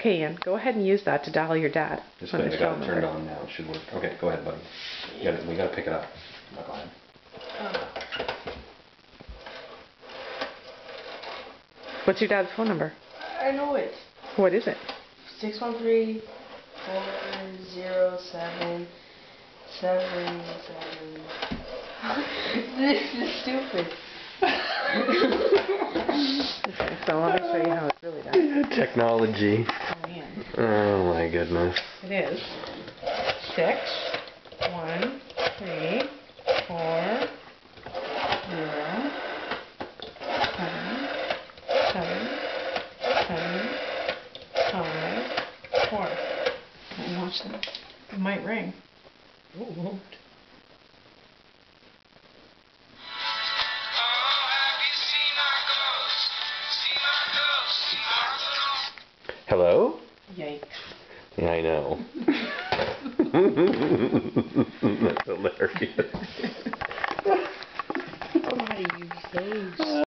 Okay, Ian, go ahead and use that to dial your dad. Just wait, I got it turned on now. It should work. Okay, go ahead, buddy. We gotta pick it up. No, go ahead. What's your dad's phone number? I know it. What is it? 613-407-7777. This is stupid. Okay, so let me show you how it's really done. Technology. Oh, man. Oh my goodness. It is 6 1 3 4 0 7 5 4. Watch that. It might ring. Oh, it won't. Hello? Yikes. Yeah, I know. That's hilarious. Oh, how do you use those?